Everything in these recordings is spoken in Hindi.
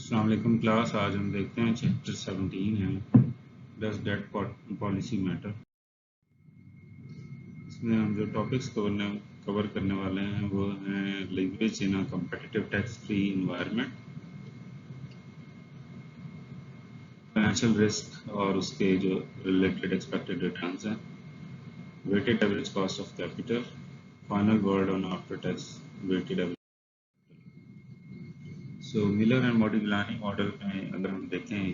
अस्सलाम वालेकुम क्लास। आज हम देखते हैं चैप्टर 17 है डज डेट पॉलिसी मैटर। इसमें हम जो टॉपिक्स कवर करने वाले हैं वो हैं leverage in a competitive tax free environment, financial risk और उसके जो रिलेटेड एक्सपेक्टेड रिटर्न्स हैं, weighted average cost of capital, final word on after tax weighted average. So Miller and Modigliani model में अगर हम देखें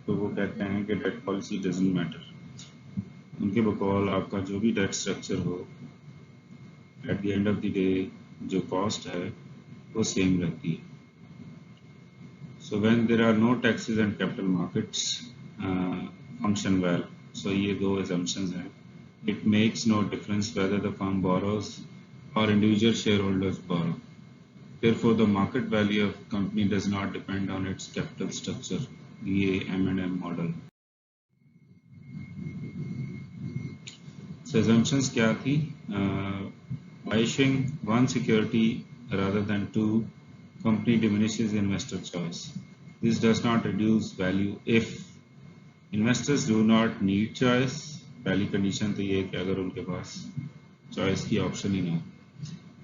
तो वो कहते हैं कि डेट पॉलिसी डजंट मैटर। उनके बकौल आपका जो भी डेट स्ट्रक्चर हो, at the end of the day जो कॉस्ट है वो सेम रहती है। So when there are no taxes and capital markets function well, so ये दो assumptions हैं। It makes no difference whether the firm borrows और individual shareholders borrow. Therefore, the market value of company does not depend on its capital structure, ये M&M model। So assumptions क्या थी? By issuing one security rather than two, company diminishes investor choice. This does not reduce value if investors do not need choice। पहली कंडीशन तो ये कि अगर उनके पास चॉइस की ऑप्शन ही ना हो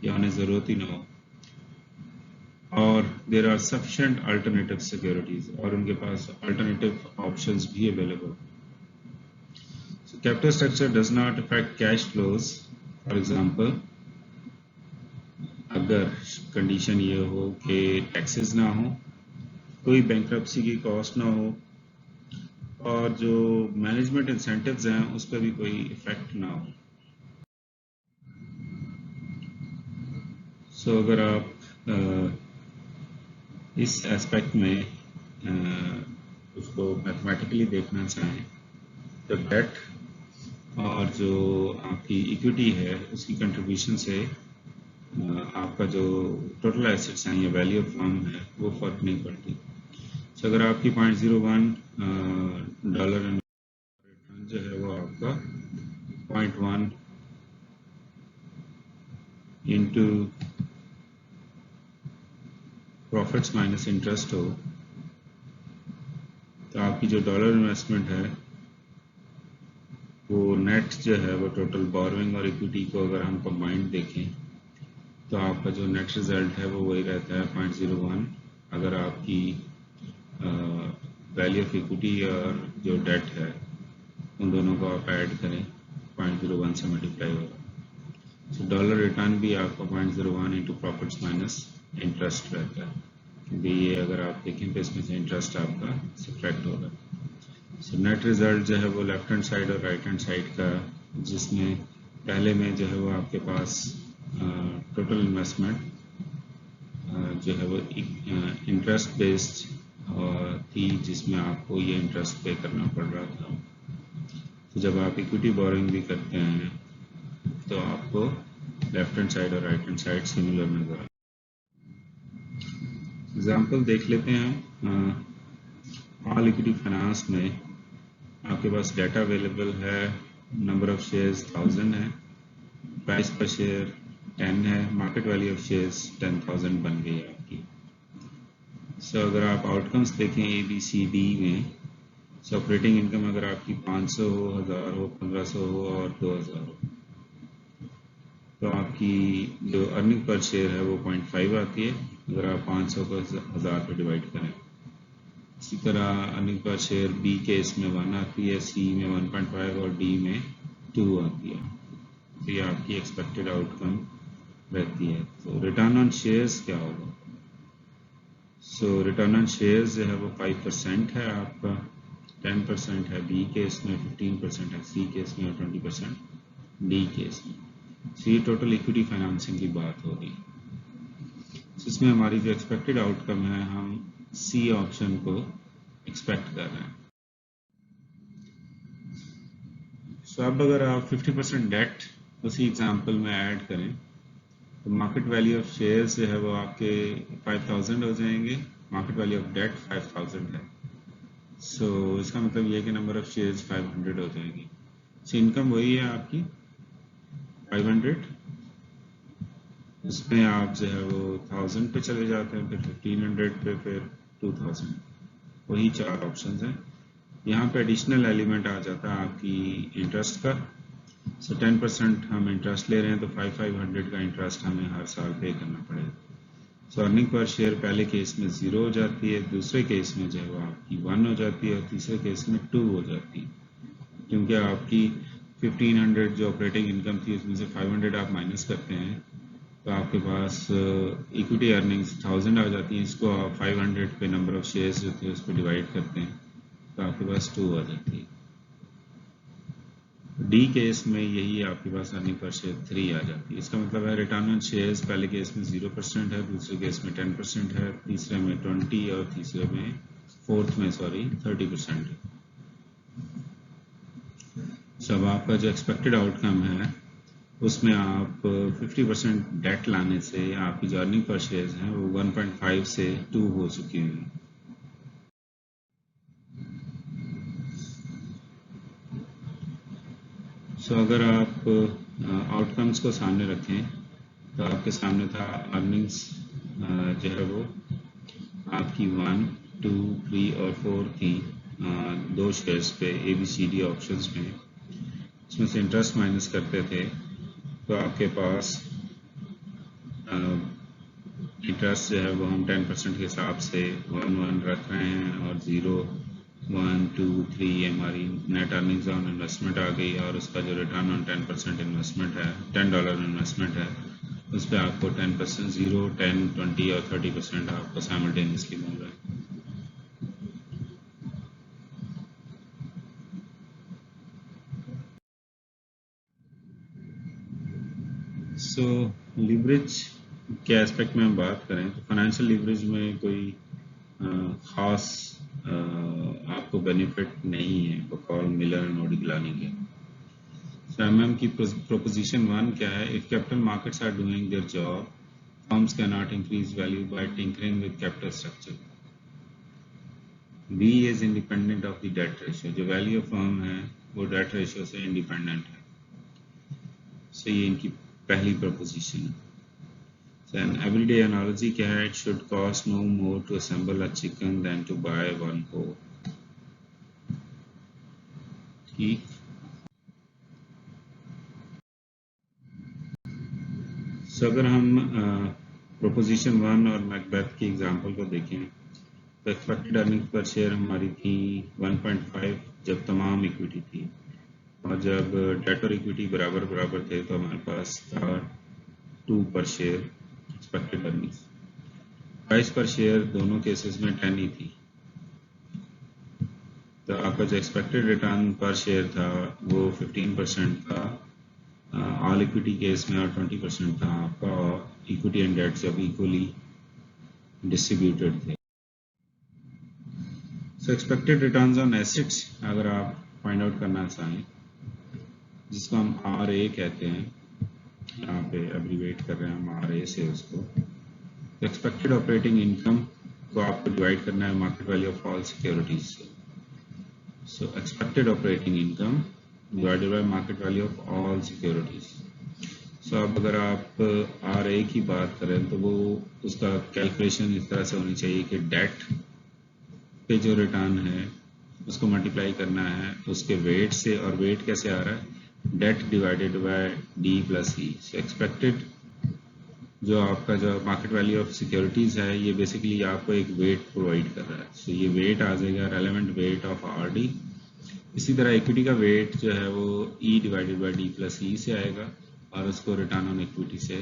या उन्हें ज़रूरत ही ना हो, और there are sufficient alternative securities और उनके पास अल्टरनेटिव ऑप्शंस भी available. So capital structure does not affect cash flows. For example, अगर कंडीशन ये हो कि टैक्सेस ना हो, कोई बैंक्रप्सी की कॉस्ट ना हो और जो मैनेजमेंट इंसेंटिव्स हैं उस पर भी कोई इफेक्ट ना हो। सो अगर आप इस एस्पेक्ट में उसको मैथमेटिकली देखना चाहें तो डेट और जो आपकी इक्विटी है उसकी कंट्रीब्यूशन से आपका जो टोटल एसेट्स हैं या वैल्यू ऑफ फर्म है वो फर्क नहीं पड़ती। तो अगर आपकी $0.01 रिटर्न जो है वो आपका 0.1 इंटू प्रॉफिट्स माइनस इंटरेस्ट हो, तो आपकी जो डॉलर इन्वेस्टमेंट है वो नेट जो है वो टोटल बोरोइंग और इक्विटी को अगर हम कंबाइंड देखें तो आपका जो नेट रिजल्ट है वो वही रहता है 0.01। अगर आपकी वैल्यू ऑफ इक्विटी और जो डेट है उन दोनों को आप ऐड करें 0.01 से मल्टीप्लाई होगा। सो डॉलर रिटर्न भी आपका 0.01 इंटू प्रॉफिट्स माइनस इंटरेस्ट रहता है, क्योंकि ये अगर आप देखें तो इसमें से इंटरेस्ट आपका सब्ट्रैक्ट होगा। सो नेट रिजल्ट जो है वो लेफ्ट हैंड साइड और राइट हैंड साइड का, जिसमें पहले में जो है वो आपके पास टोटल इन्वेस्टमेंट जो है वो इंटरेस्ट बेस्ड थी, जिसमें आपको ये इंटरेस्ट पे करना पड़ रहा था। तो जब आप इक्विटी बोरोइंग भी करते हैं तो आपको लेफ्ट हैंड साइड और राइट हैंड साइड सिमिलर नजर आए। एग्जाम्पल देख लेते हैं। ऑल इक्विटी फाइनेंस में आपके पास डाटा अवेलेबल है, नंबर ऑफ शेयर्स 1000 है, प्राइस पर शेयर 10 है, मार्केट वैल्यू ऑफ शेयर्स 10,000 बन गई है आपकी। सो अगर आप आउटकम्स देखें ABCD में, सो ऑपरेटिंग इनकम अगर आपकी 500 हो, 1000 हो, 1500 हो और 2000 हो, तो आपकी जो अर्निंग पर शेयर है वो 0.5 आती है अगर आप 500 को 1000 पे डिवाइड करें। इसी तरह earning per share B case में 1 आती है, C में 1.5 और D में 2 आती है। तो ये आपकी एक्सपेक्टेड आउटकम रहती है। तो रिटर्न ऑन शेयर्स क्या होगा? सो रिटर्न ऑन शेयर्स जो है वो 5% है आपका, 10% है B केस में, 15% है C केस में और 20% D केस में। सो ये टोटल इक्विटी फाइनेंसिंग की बात हो रही है। इसमें हमारी जो एक्सपेक्टेड आउटकम है, हम C ऑप्शन को एक्सपेक्ट कर रहे हैं। सो अब अगर आप 50% डेट उसी एग्जांपल में ऐड करें तो मार्केट वैल्यू ऑफ शेयर्स जो है वो आपके 5000 हो जाएंगे, मार्केट वैल्यू ऑफ डेट 5000 है। सो इसका मतलब ये कि नंबर ऑफ शेयर्स 500 हो जाएंगी। सो इनकम वही है आपकी 500, उसमें आप जो है वो 1000 पे चले जाते हैं, फिर 1500 पे, फिर 2000, वही 4 ऑप्शंस हैं। यहाँ पे एडिशनल एलिमेंट आ जाता है आपकी इंटरेस्ट का। सो 10% हम इंटरेस्ट ले रहे हैं तो 500 का इंटरेस्ट हमें हर साल पे करना पड़ेगा। सो अर्निंग पर शेयर पहले केस में 0 हो जाती है, दूसरे केस में जो है वो आपकी 1 हो जाती है और तीसरे केस में 2 हो जाती है, क्योंकि आपकी 1500 जो ऑपरेटिंग इनकम थी उसमें से 500 आप माइनस करते हैं तो आपके पास इक्विटी अर्निंग्स 1000 आ जाती हैं। इसको आप 500 पे नंबर ऑफ शेयर्स जो थे उस पर डिवाइड करते हैं तो आपके पास 2 आ जाती है। डी केस में यही आपके पास अर्निंग पर शेयर 3 आ जाती है। इसका मतलब है रिटर्न ऑन शेयर्स पहले केस में 0% है, दूसरे केस में 10% है, तीसरे में 20 और तीसरे में फोर्थ में 30% है। सब आपका जो एक्सपेक्टेड आउटकम है उसमें आप 50% डेट लाने से आपकी जो अर्निंग पर शेयर्स हैं वो 1.5 से 2 हो चुकी हुई। सो अगर आप आउटकम्स को सामने रखें तो आपके सामने था अर्निंग्स जो है वो आपकी 1, 2, 3 और 4 थी 2 शेयर्स पे ABCD ऑप्शंस में। इसमें से इंटरेस्ट माइनस करते थे तो आपके पास इंटरेस्ट जो है वो हम 10% के हिसाब से 1 रख रहे हैं और 0, 1, 2, 3 हमारी नेट अर्निंग्स ऑन इन्वेस्टमेंट आ गई और उसका जो रिटर्न ऑन 10% इन्वेस्टमेंट है, $10 इन्वेस्टमेंट है, उस पर आपको 10%, 0, 10, 20 और 30% आपको साइमल्टेनियसली मिल रहा है। सो लीवरेज के एस्पेक्ट में हम बात करें तो फाइनेंशियल लीवरेज में कोई खास आपको बेनिफिट नहीं है बकौल मिलर एंड ओडिग्लानी के। एमएम की प्रोपोजिशन 1 क्या है? If capital markets are doing their job, firms can not increase value by tinkering with capital structure. B is independent of the debt ratio. जो वैल्यू ऑफ फर्म है वो डेट रेशियो से इंडिपेंडेंट है। सो ये इनकी पहली प्रोपोजिशन है। So an everyday analogy क्या है? It should cost no more to assemble a chicken than to buy one whole. ठीक। So अगर हम प्रोपोजिशन 1 और मैकबेथ की एग्जांपल को देखें तो एक्सपेक्टेड अर्निंग पर शेयर हमारी थी 1.5 जब तमाम इक्विटी थी, और जब डेट और इक्विटी बराबर बराबर थे तो हमारे पास था 2 पर शेयर एक्सपेक्टेड अर्निंग्स। प्राइस पर शेयर दोनों केसेस में 10 ही थी, तो आपका जो एक्सपेक्टेड रिटर्न पर शेयर था वो 15% था ऑल इक्विटी केस में और 20% था आपका इक्विटी एंड डेट जब इक्वली डिस्ट्रीब्यूटेड थे। सो एक्सपेक्टेड रिटर्न्स ऑन एसेट्स अगर आप फाइंड आउट करना चाहें, जिसको हम RA कहते हैं, यहाँ पे एब्रीवेट कर रहे हैं हम RA से उसको, तो एक्सपेक्टेड ऑपरेटिंग इनकम को आपको डिवाइड करना है market value of all securities से। So expected operating income divided by market value of all securities. So अब अगर आप RA की बात करें तो वो उसका कैलकुलेशन इस तरह से होनी चाहिए कि डेट पे जो रिटर्न है उसको मल्टीप्लाई करना है उसके वेट से, और वेट कैसे आ रहा है? Date divided by D plus E। So expected जो आपका जो मार्केट वैल्यू ऑफ सिक्योरिटीज है ये बेसिकली आपको एक वेट प्रोवाइड कर रहा है। सो ये वेट आ जाएगा रेलेवेंट वेट ऑफ RD। इसी तरह इक्विटी का वेट जो है वो E divided by D plus E से आएगा और उसको रिटर्न ऑन इक्विटी से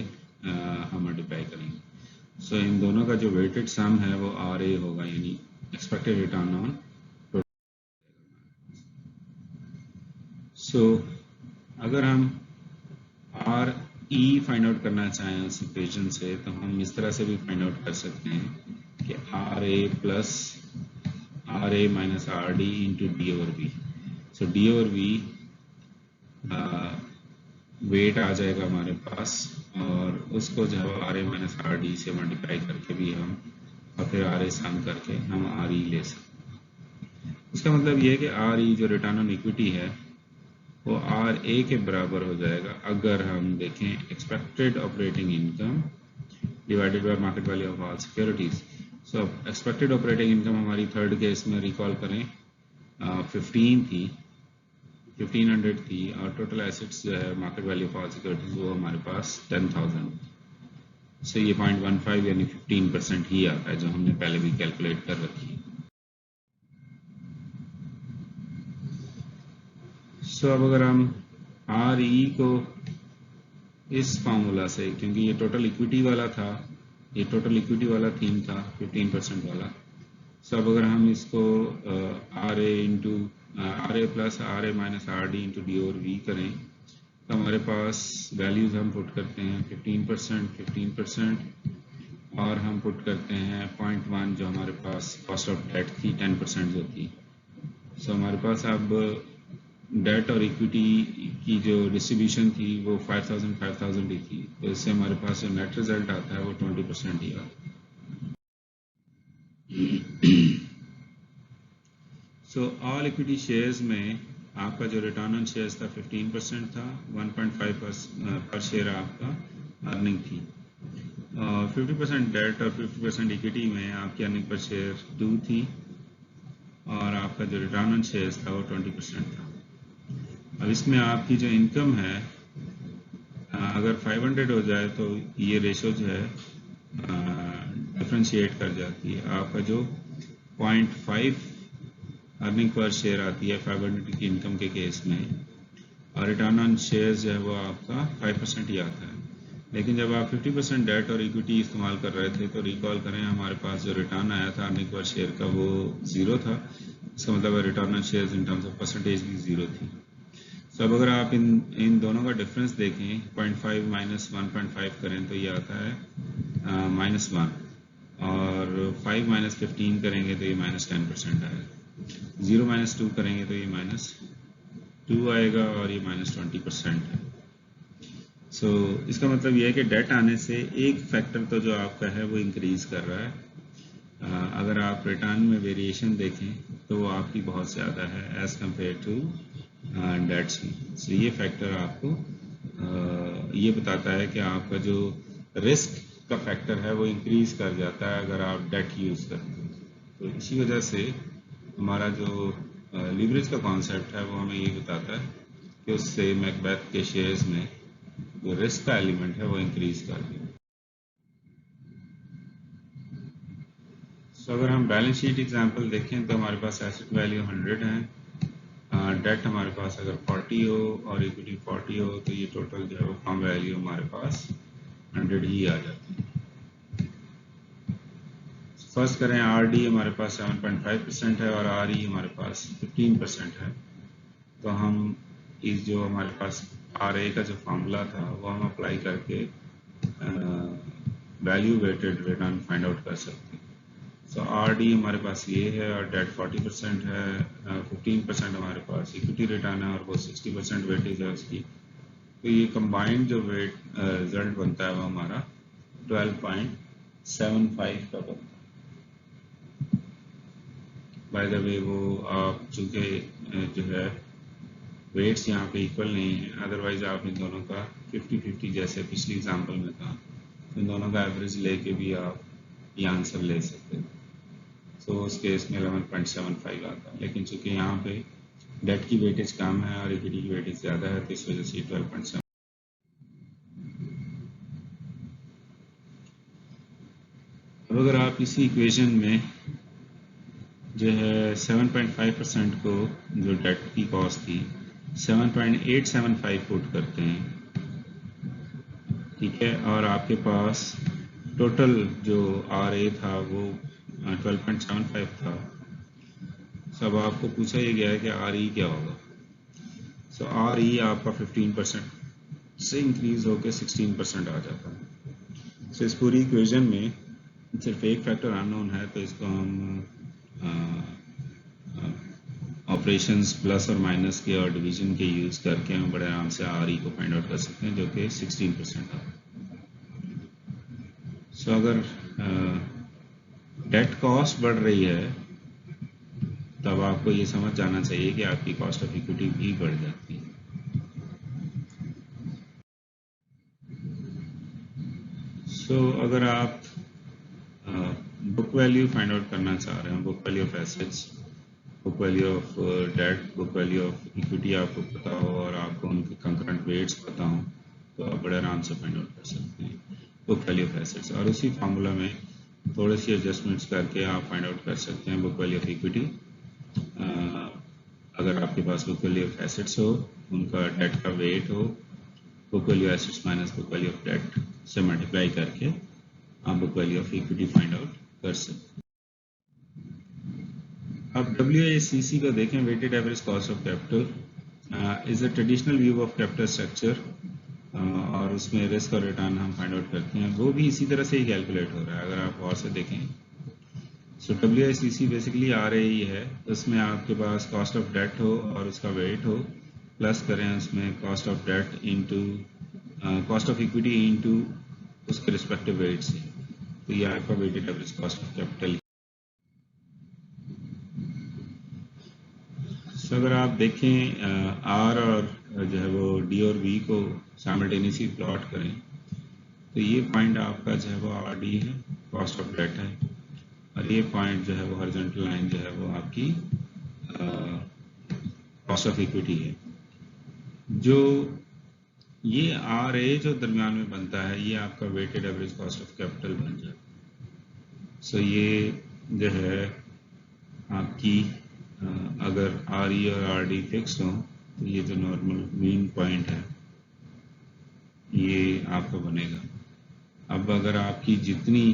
हम मल्टीप्लाई करेंगे। सो इन दोनों का जो वेटेड सम है वो RA होगा, यानी एक्सपेक्टेड रिटर्न ऑन। सो अगर हम RE फाइंड आउट करना चाहें उस इक्वेशन से तो हम इस तरह से भी फाइंड आउट कर सकते हैं कि RA plus RA minus RD into D over V। सो D ओवर V वेट आ जाएगा हमारे पास और उसको जो है RA माइनस RD से मल्टीप्लाई करके भी हम और फिर RA सम करके हम RE ले सकते हैं। इसका मतलब ये है कि RE जो रिटर्न ऑन इक्विटी है वो RA के बराबर हो जाएगा अगर हम देखें expected operating income divided by market value of all securities. So expected operating income हमारी थर्ड केस में रिकॉल करें 15 थी, 1500 थी, और टोटल एसेट्स जो है market value of all securities वो हमारे पास 10,000। सो ये 0.15 यानी 15% ही आता है जो हमने पहले भी कैलकुलेट कर रखी है। सो अब अगर हम RE को इस फार्मूला से, क्योंकि ये टोटल इक्विटी वाला था, ये टोटल इक्विटी वाला थीम था 15% वाला, सो अब अगर हम इसको RA into RA plus RA minus RD into D और V करें तो हमारे पास वैल्यूज हम पुट करते हैं 15% और हम पुट करते हैं 0.1 जो हमारे पास कॉस्ट ऑफ डेट थी 10% जो थी। सो हमारे पास अब डेट और इक्विटी की जो डिस्ट्रीब्यूशन थी वो 5,000 ही थी, तो इससे हमारे पास जो नेट रिजल्ट आता है वो 20% ही आता है। सो ऑल इक्विटी शेयर्स में आपका जो रिटर्न ऑन शेयर्स था 15% था, 1.5 पर शेयर आपका अर्निंग थी। 50% डेट और 50% इक्विटी में आपकी अर्निंग पर शेयर 2 थी और आपका जो रिटर्न ऑन शेयर्स था वो 20% था। अब इसमें आपकी जो इनकम है अगर 500 हो जाए तो ये रेशो जो है डिफ्रेंशिएट कर जाती है। आपका जो 0.5 अर्निंग पर शेयर आती है 500 की इनकम के केस में, और रिटर्न ऑन शेयर्स जो है वो आपका 5% ही आता है। लेकिन जब आप 50% डेट और इक्विटी इस्तेमाल कर रहे थे तो रिकॉल करें हमारे पास जो रिटर्न आया था अर्निंग पर शेयर का वो 0 था। इसका मतलब return on shares in terms of percentage भी 0 थी। तो अब अगर आप इन दोनों का डिफरेंस देखें 0.5 माइनस 1.5 करें तो ये आता है -1, और 5 माइनस 15 करेंगे तो ये -10% आएगा। 0 माइनस 2 करेंगे तो ये -2 आएगा और ये -20% है। सो इसका मतलब ये है कि डेट आने से एक फैक्टर तो जो आपका है वो इंक्रीज कर रहा है। अगर आप रिटर्न में वेरिएशन देखें तो वो आपकी बहुत ज़्यादा है एज़ कम्पेयर टू डेट्स में। सो ये फैक्टर आपको ये बताता है कि आपका जो रिस्क का फैक्टर है वो इंक्रीज कर जाता है अगर आप डेट यूज़ करते हैं। तो इसी वजह से हमारा जो लीवरेज का कॉन्सेप्ट है वो हमें ये बताता है कि उससे मैकबेथ के शेयर्स में जो रिस्क का एलिमेंट है वो इंक्रीज कर दिया। सो अगर हम बैलेंस शीट एग्जांपल देखें तो हमारे पास एसेट वैल्यू 100 है, डेट हमारे पास अगर 40 हो और इक्विटी 40 हो तो ये टोटल जो है वो फर्म वैल्यू हमारे पास 100 ही आ जाती है। फर्स्ट करें RD हमारे पास 7.5% है और RE हमारे पास 15% है। तो हम इस जो हमारे पास RA का जो फार्मूला था वो हम अप्लाई करके value weighted return find out कर सकते हैं। सो RD हमारे पास ये है और डेट 40% है, 15% हमारे पास इक्विटी रिटर्न है और वो 60% वेटेज है उसकी। तो ये कंबाइंड जो वेट रिजल्ट बनता है वो हमारा 12.75 का बनता है। बाय द वे वो आप चूँकि जो है वेट्स यहाँ पे इक्वल नहीं है, अदरवाइज आप इन दोनों का 50-50 जैसे पिछली एग्जांपल में था, इन दोनों का एवरेज लेके भी आप ये आंसर ले सकते हैं। तो उस केस में 11.75 आता है, लेकिन चूंकि यहाँ पे डेट की वेटेज कम है और इक्विटी की वेटेज ज़्यादा है तो इस वजह से 12.7। अब अगर आप इसी इक्वेशन में जो है 7.5% को जो डेट की कॉस्ट थी 7.875 पुट करते हैं, ठीक है, और आपके पास टोटल जो RA था वो 12.75 था। सब आपको पूछा ही गया है कि RE क्या होगा। सो RE आपका 15% से इंक्रीज होकर 16% आ जाता है। सो इस पूरी इक्वेशन में सिर्फ एक फैक्टर अननोन है, तो इसको हम ऑपरेशंस प्लस और माइनस के और डिवीजन के यूज़ करके हम बड़े आराम से RE को फाइंड आउट कर सकते हैं जो कि 16% आता है। सो अगर डेट कॉस्ट बढ़ रही है तब आपको ये समझ जाना चाहिए कि आपकी कॉस्ट ऑफ इक्विटी भी बढ़ जाती है। सो अगर आप बुक वैल्यू फाइंड आउट करना चाह रहे हैं, book value of assets, book value of debt, book value of equity आपको पता हो और आपको उनके कंकरेंट वेट्स पता हो तो आप बड़े आराम से फाइंड आउट कर सकते हैं बुक वैल्यू ऑफ एसेट्स। और उसी फार्मूला में थोड़ी सी एडजस्टमेंट्स करके आप फाइंड आउट कर सकते हैं बुक वैल्यू ऑफ इक्विटी। अगर आपके पास बुक वैल्यू ऑफ एसेट्स हो, उनका डेट का वेट हो, book value assets minus book value of debt से मल्टीप्लाई करके आप book value of equity find out कर सकते हैं। अब WACC को देखें, weighted average cost of capital is a traditional view of capital structure, और उसमें रिस्क और रिटर्न हम फाइंड आउट करते हैं, वो भी इसी तरह से ही कैलकुलेट हो रहा है अगर आप और से देखें। सो WACC बेसिकली RAE है, उसमें आपके पास कॉस्ट ऑफ डेट हो और उसका वेट हो, प्लस करें उसमें cost of debt into cost of equity into उसके रिस्पेक्टिव वेट से, तो ये आपका weighted average cost of capital. So अगर आप देखें R और जो है वो D और V को साइमल्टेनियसली प्लॉट करें तो ये पॉइंट आपका जो है वो RD है, कॉस्ट ऑफ डेट है, और ये पॉइंट जो है वो हॉरिजॉन्टल लाइन जो है वो आपकी कॉस्ट ऑफ इक्विटी है। जो ये RA जो दरमियान में बनता है ये आपका weighted average cost of capital बन जाता है। सो ये जो है आपकी अगर RE और RD फिक्स हो तो ये जो नॉर्मल मीन पॉइंट है ये आपका बनेगा। अब अगर आपकी जितनी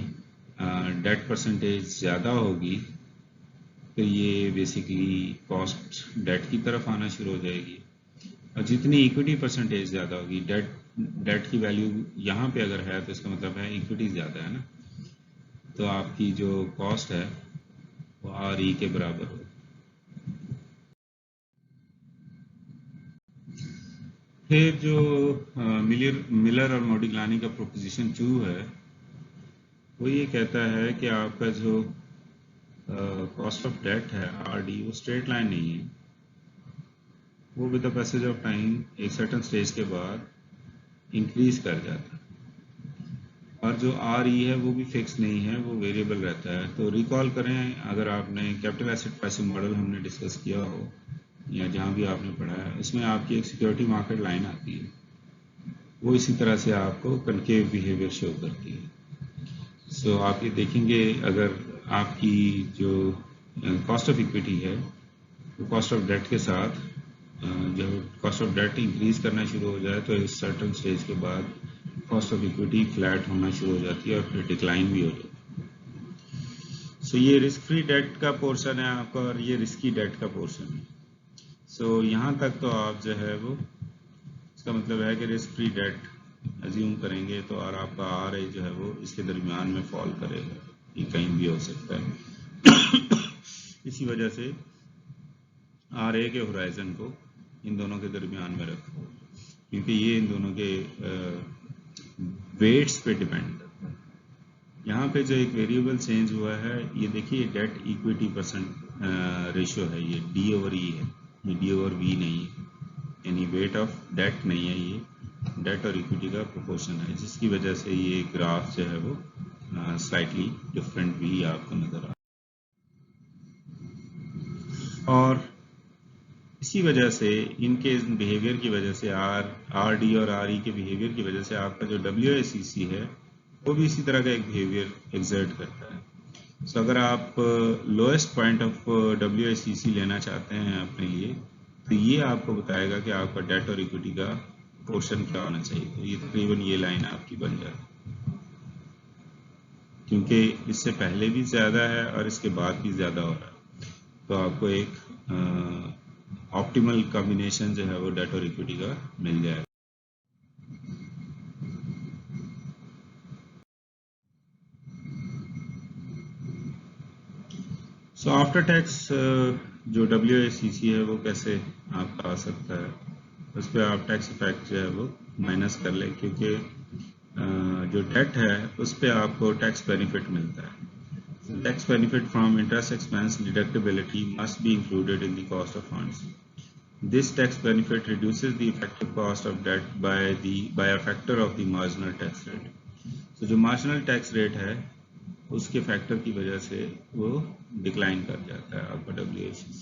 डेट परसेंटेज ज़्यादा होगी तो ये बेसिकली कॉस्ट डेट की तरफ आना शुरू हो जाएगी, और जितनी इक्विटी परसेंटेज ज़्यादा होगी, डेट की वैल्यू यहाँ पे अगर है तो इसका मतलब है इक्विटी ज़्यादा है ना, तो आपकी जो कॉस्ट है वो RE के बराबर हो। फिर जो मिलर और मोडिग्लानी का प्रोपोजिशन 2 है वो ये कहता है कि आपका जो कॉस्ट ऑफ डेट है RD वो स्ट्रेट लाइन नहीं है, वो with the passage of time एक सर्टन स्टेज के बाद इंक्रीज कर जाता है, और जो RE है वो भी फिक्स नहीं है, वो वेरिएबल रहता है। तो रिकॉल करें, अगर आपने कैपिटल एसेट प्राइसिंग मॉडल हमने डिस्कस किया हो या जहाँ भी आपने पढ़ा है, इसमें आपकी एक सिक्योरिटी मार्केट लाइन आती है, वो इसी तरह से आपको कनकेव बिहेवियर शो करती है। सो आप ये देखेंगे अगर आपकी जो कॉस्ट ऑफ इक्विटी है वो कॉस्ट ऑफ डेट के साथ जब कॉस्ट ऑफ डेट इंक्रीज करना शुरू हो जाए तो इस सर्टन स्टेज के बाद कॉस्ट ऑफ इक्विटी फ्लैट होना शुरू हो जाती है और फिर डिक्लाइन भी हो जाती है। सो ये रिस्क फ्री डेट का पोर्शन है आपका और ये रिस्की डेट का पोर्शन है। सो यहाँ तक तो आप जो है वो इसका मतलब है कि रिस्क फ्री डेट एज्यूम करेंगे तो और आपका RA जो है वो इसके दरमियान में फॉल करेगा, ये कहीं भी हो सकता है। इसी वजह से RA के होराइजन को इन दोनों के दरमियान में रखो, क्योंकि ये इन दोनों के वेट्स पे डिपेंड करता है। यहाँ पे जो एक वेरिएबल चेंज हुआ है ये देखिए डेट इक्विटी परसेंट रेशियो है, ये D ओवर E है, ये D ओवर V नहीं है, यानी वेट ऑफ डेट नहीं है, ये डेट और इक्विटी का प्रोपोर्शन है, जिसकी वजह से ये ग्राफ जो है वो स्लाइटली डिफरेंट भी आपको नजर आ, और इसी वजह से इनके बिहेवियर की वजह से RD और RE के बिहेवियर की वजह से आपका जो WACC है वो भी इसी तरह का एक बिहेवियर एग्जर्ट करता है। सो अगर आप लोएस्ट पॉइंट ऑफ WACC लेना चाहते हैं अपने लिए तो ये आपको बताएगा कि आपका डेट और इक्विटी का पोर्शन क्या होना चाहिए, तो ये तकरीबन ये लाइन आपकी बन जाती, क्योंकि इससे पहले भी ज़्यादा है और इसके बाद भी ज़्यादा हो रहा है, तो आपको एक ऑप्टिमल कॉम्बिनेशन जो है वो डेट और इक्विटी का मिल जाएगा। सो आफ्टर टैक्स जो WACC है वो कैसे आपका आ सकता है, उस पर आप टैक्स इफेक्ट जो है वो माइनस कर लें, क्योंकि जो डेट है उस पर आपको टैक्स बेनिफिट मिलता है। Tax benefit from interest expense deductibility must be included in the cost of funds. This tax benefit reduces the effective cost of debt by a factor of the marginal tax rate. So जो marginal tax rate है उसके फैक्टर की वजह से वो डिक्लाइन कर जाता है आपका WACC।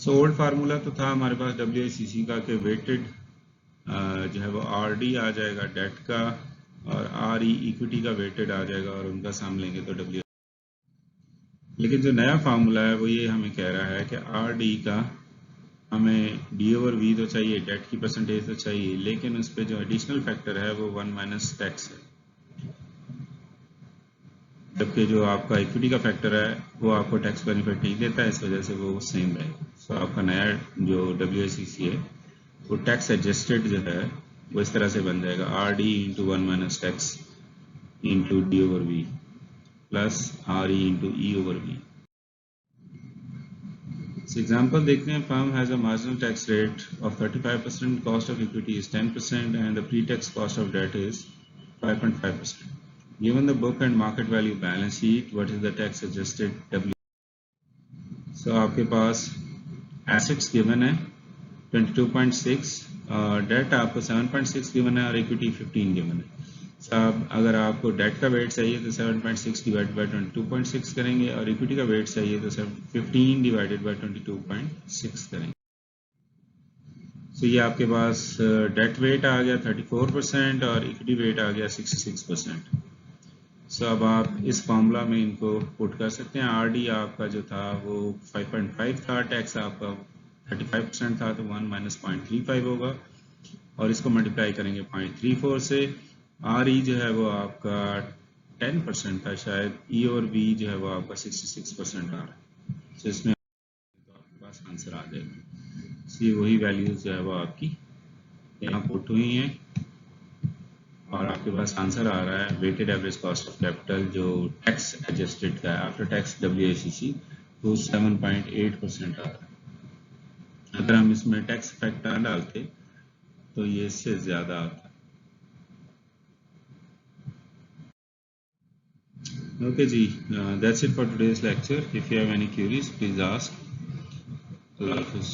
सो ओल्ड फार्मूला तो था हमारे पास WACC का कि वेटेड जो है वो RD आ जाएगा डेट का, और RE इक्विटी का वेटेड आ जाएगा, और उनका सम लेंगे तो W। लेकिन जो नया फार्मूला है वो ये हमें कह रहा है कि RD का हमें D/V तो चाहिए, डेट की परसेंटेज तो चाहिए, लेकिन उस पर जो एडिशनल फैक्टर है वो 1 माइनस टैक्स है, जबकि जो आपका इक्विटी का फैक्टर है वो आपको टैक्स बेनिफिट नहीं देता है, इस वजह से वो सेम रहेगा। सो आपका नया जो WACC है वो टैक्स एडजस्टेड जो है वो इस तरह से बन जाएगा, RD into 1 minus tax into D/V plus RE into E/V। So example देखते हैं, firm has a marginal tax rate of 35%, cost of equity is 10%, and the pre-tax cost of debt is 5.5%. Given the book and market value balance sheet, what is the tax adjusted W? So आपके पास assets given है 22.6, debt आपको 7.6 given है, और equity 15 given है। साहब अगर आपको डेट का वेट चाहिए तो 7.6 डिवाइड बाई 22.6 करेंगे, और इक्विटी का वेट चाहिए तो 15 डिवाइडेड बाई 22.6 करेंगे। तो ये आपके पास डेट वेट आ गया 34% और इक्विटी वेट आ गया 66%। सो अब आप इस फॉर्मूला में इनको पुट कर सकते हैं। RD आपका जो था वो 5.5 था, टैक्स आपका 35% था, तो 1 माइनस 0.35 होगा, और इसको मल्टीप्लाई करेंगे 0.34 से। RE जो है वो आपका 10% था शायद, E/V जो है वो आपका 66% आ रहा है। तो इसमें तो आपके पास आंसर आ जाएगा। तो ये वही वैल्यूज जो है वो आपकी यहाँ पुट हुई हैं, और आपके पास आंसर आ रहा है weighted average cost of capital जो टैक्स एडजस्टेड का है आफ्टर टैक्स WACC, वो 7.8% आ रहा है। अगर हम इसमें टैक्स इफेक्ट ना डालते तो ये इससे ज़्यादा आता। Okay, Ji. That's it for today's lecture. If you have any queries, please ask. Allah Hafiz.